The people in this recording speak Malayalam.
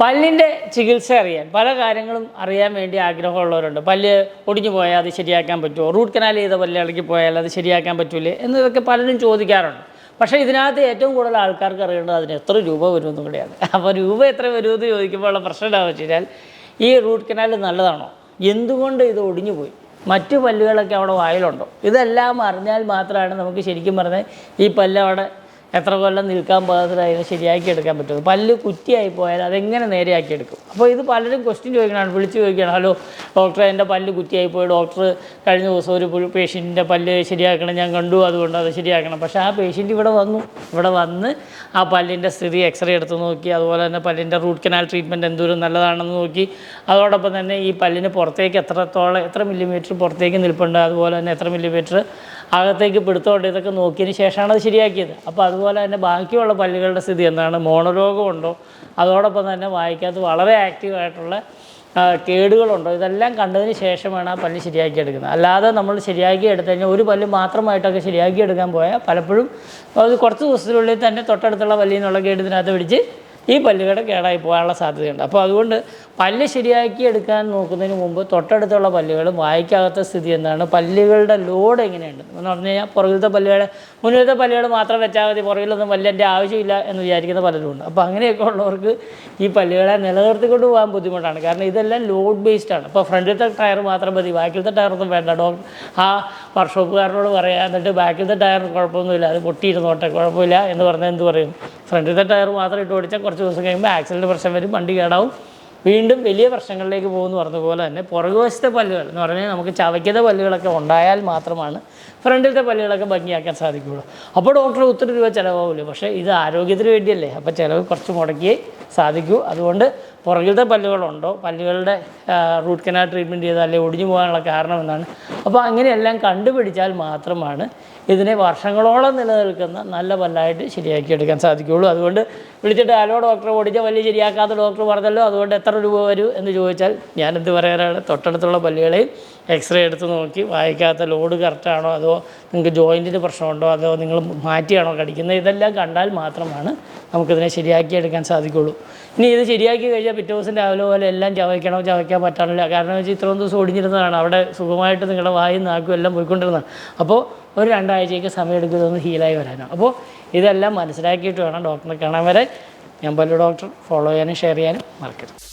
പല്ലിൻ്റെ ചികിത്സ അറിയാൻ പല കാര്യങ്ങളും അറിയാൻ വേണ്ടി ആഗ്രഹമുള്ളവരുണ്ട്. പല്ല് ഒടിഞ്ഞു പോയാൽ അത് ശരിയാക്കാൻ പറ്റുമോ, റൂട്ട് കനാൽ ചെയ്ത പല്ല് ഇളകി പോയാൽ അത് ശരിയാക്കാൻ പറ്റൂലേ എന്നതൊക്കെ പലരും ചോദിക്കാറുണ്ട്. പക്ഷേ ഇതിനകത്ത് ഏറ്റവും കൂടുതൽ ആൾക്കാർക്ക് അറിയേണ്ടത് അതിന് എത്ര രൂപ വരുമെന്നും കൂടെയാണ്. അപ്പോൾ രൂപ എത്ര വരുമെന്ന് ചോദിക്കുമ്പോൾ ഉള്ള പ്രശ്നം എന്താണെന്ന് വെച്ച് കഴിഞ്ഞാൽ, ഈ റൂട്ട് കനാൽ നല്ലതാണോ, എന്തുകൊണ്ട് ഇത് ഒടിഞ്ഞു പോയി, മറ്റു പല്ലുകളൊക്കെ അവിടെ വായിലുണ്ടോ, ഇതെല്ലാം അറിഞ്ഞാൽ മാത്രമാണ് നമുക്ക് ശരിക്കും പറഞ്ഞാൽ ഈ പല്ല് അവിടെ എത്ര കൊല്ലം നിൽക്കാൻ പാകത്തിലായത് ശരിയാക്കി എടുക്കാൻ പറ്റും. പല്ല് കുറ്റിയായി പോയാൽ അതെങ്ങനെ നേരെയാക്കി എടുക്കും. അപ്പോൾ ഇത് പലരും ക്വസ്റ്റ്യൻ ചോദിക്കണം, വിളിച്ച് ചോദിക്കണം, ഹലോ ഡോക്ടറെ എൻ്റെ പല്ല് കുറ്റിയായി പോയി, ഡോക്ടർ കഴിഞ്ഞ ദിവസം ഒരു പേഷ്യൻറ്റിൻ്റെ പല്ല് ശരിയാക്കണം ഞാൻ കണ്ടു, അതുകൊണ്ട് അത് ശരിയാക്കണം. പക്ഷേ ആ പേഷ്യൻറ്റ് ഇവിടെ വന്ന് ആ പല്ലിൻ്റെ സ്ഥിതി എക്സ്റേ എടുത്ത് നോക്കി, അതുപോലെ തന്നെ പല്ലിൻ്റെ റൂട്ട് കനാൽ ട്രീറ്റ്മെൻറ്റ് എന്തോരം നല്ലതാണെന്ന് നോക്കി, അതോടൊപ്പം തന്നെ ഈ പല്ലിന് പുറത്തേക്ക് എത്ര മില്ലിമീറ്റർ പുറത്തേക്ക് നിൽപ്പുണ്ട്, അതുപോലെ തന്നെ എത്ര മില്ലിമീറ്റർ അകത്തേക്ക് പിടുത്തമുണ്ട്, ഇതൊക്കെ നോക്കിയതിന് ശേഷമാണ് അത് ശരിയാക്കിയത്. അപ്പോൾ അതുപോലെ തന്നെ ബാക്കിയുള്ള പല്ലുകളുടെ സ്ഥിതി എന്താണ്, മോണരോഗമുണ്ടോ, അതോടൊപ്പം തന്നെ വായിക്കകത്ത് വളരെ ആക്റ്റീവായിട്ടുള്ള കേടുകളുണ്ടോ, ഇതെല്ലാം കണ്ടതിന് ശേഷമാണ് ആ പല്ല് ശരിയാക്കിയെടുക്കുന്നത്. അല്ലാതെ നമ്മൾ ശരിയാക്കി എടുത്തു കഴിഞ്ഞാൽ ഒരു പല്ല് മാത്രമായിട്ടൊക്കെ ശരിയാക്കിയെടുക്കാൻ പോയാൽ പലപ്പോഴും അത് കുറച്ച് ദിവസത്തിനുള്ളിൽ തന്നെ തൊട്ടടുത്തുള്ള പല്ലിൽ നിന്നുള്ള കേടിനകത്ത് പിടിച്ച് ഈ പല്ലുകളുടെ കേടായി പോകാനുള്ള സാധ്യതയുണ്ട്. അപ്പോൾ അതുകൊണ്ട് പല്ല് ശരിയാക്കി എടുക്കാൻ നോക്കുന്നതിന് മുമ്പ് തൊട്ടടുത്തുള്ള പല്ലുകളും വായിക്കകത്ത സ്ഥിതി എന്താണ്, പല്ലുകളുടെ ലോഡ് എങ്ങനെയുണ്ട് എന്ന് പറഞ്ഞു കഴിഞ്ഞാൽ, പുറകിലത്തെ മുന്നിലത്തെ പല്ലുകൾ മാത്രം വെച്ചാൽ മതി, പുറകിലൊന്നും പല്ലിൻ്റെ ആവശ്യമില്ല എന്ന് വിചാരിക്കുന്ന പലരുമുണ്ട്. അപ്പോൾ അങ്ങനെയൊക്കെ ഉള്ളവർക്ക് ഈ പല്ലുകളെ നിലനിർത്തിക്കൊണ്ട് പോകാൻ ബുദ്ധിമുട്ടാണ്. കാരണം ഇതെല്ലാം ലോഡ് ബേസ്ഡാണ്. ഇപ്പോൾ ഫ്രണ്ടിലത്തെ ടയർ മാത്രം മതി, ബാക്കിലത്തെ ടയറൊന്നും വേണ്ട. ആ വർക്ക്ഷോപ്പുകാരനോട് പറയാം, എന്നിട്ട് ബാക്കിലത്തെ ടയറിന് കുഴപ്പമൊന്നുമില്ല, അത് പൊട്ടിയിരുന്നോട്ടെ കുഴപ്പമില്ല എന്ന് പറഞ്ഞാൽ എന്ത് പറയും, ഫ്രണ്ടിലത്തെ ടയർ മാത്രം ഇട്ട് ഓടിച്ചാൽ കുറച്ച് ദിവസം കഴിയുമ്പോൾ ആക്സിഡൻറ്റ് പ്രശ്നം വരും, വണ്ടി കേടാവും, വീണ്ടും വലിയ പ്രശ്നങ്ങളിലേക്ക് പോകുമെന്ന് പറഞ്ഞതുപോലെ തന്നെ പുറകുവശത്തെ പല്ലുകൾ എന്ന് പറഞ്ഞാൽ നമുക്ക് ചവയ്ക്കുന്ന പല്ലുകളൊക്കെ ഉണ്ടായാൽ മാത്രമാണ് ഫ്രണ്ടിലത്തെ പല്ലുകളൊക്കെ ഭംഗിയാക്കാൻ സാധിക്കുകയുള്ളൂ. അപ്പോൾ ഡോക്ടർ ഒത്തിരി രൂപ ചിലവാകില്ല. പക്ഷേ ഇത് ആരോഗ്യത്തിന് വേണ്ടിയല്ലേ, അപ്പോൾ ചിലവ് കുറച്ച് മുടക്കിയേ സാധിക്കൂ. അതുകൊണ്ട് പുറകിലത്തെ പല്ലുകളുണ്ടോ, പല്ലുകളുടെ റൂട്ട് കനാൽ ട്രീറ്റ്മെൻറ്റ് ചെയ്താലേ ഒടിഞ്ഞു പോകാനുള്ള കാരണം എന്നാണ്. അപ്പോൾ അങ്ങനെയെല്ലാം കണ്ടുപിടിച്ചാൽ മാത്രമാണ് ഇതിനെ വർഷങ്ങളോളം നിലനിൽക്കുന്ന നല്ല പല്ലായിട്ട് ശരിയാക്കിയെടുക്കാൻ സാധിക്കുകയുള്ളൂ. അതുകൊണ്ട് വിളിച്ചിട്ട് ഹലോ ഡോക്ടർ, ഒടിഞ്ഞ പല്ല് ശരിയാക്കാത്ത ഡോക്ടർ പറഞ്ഞല്ലോ, അതുകൊണ്ട് എത്ര രൂപ വരും എന്ന് ചോദിച്ചാൽ ഞാനെന്ത് പറയാനാണ്, തൊട്ടടുത്തുള്ള പല്ലുകളെയും എക്സ്റേ എടുത്ത് നോക്കി വായിക്കാത്ത ലോഡ് കറക്റ്റാണോ, അതോ നിങ്ങൾക്ക് ജോയിൻറ്റിന് പ്രശ്നമുണ്ടോ, അതോ നിങ്ങൾ മാറ്റിയാണോ കടിക്കുന്നത്, ഇതെല്ലാം കണ്ടാൽ മാത്രമാണ് നമുക്കിതിനെ ശരിയാക്കിയെടുക്കാൻ സാധിക്കുകയുള്ളൂ. ഇനി ഇത് ശരിയാക്കി കഴിഞ്ഞാൽ പിറ്റേ ദിവസം രാവിലെ പോലെ എല്ലാം ചവയ്ക്കാൻ പറ്റാനില്ല. കാരണം വെച്ചാൽ ഇത്രയും ദിവസം ഒടിഞ്ഞിരുന്നതാണ്, അവിടെ സുഖമായിട്ട് നിങ്ങളുടെ വായും നാക്കും എല്ലാം പോയിക്കൊണ്ടിരുന്നതാണ്. അപ്പോൾ ഒരു 2 ആഴ്ചയ്ക്ക് സമയമെടുക്കും ഇതൊന്ന് ഹീലായി വരാനാണ്. അപ്പോൾ ഇതെല്ലാം മനസ്സിലാക്കിയിട്ട് വേണം ഡോക്ടറെ കാണാൻ വരാൻ. ഞാൻ പല്ല് ഡോക്ടർ ഫോളോ ചെയ്യാനും ഷെയർ ചെയ്യാനും മറക്കരുത്.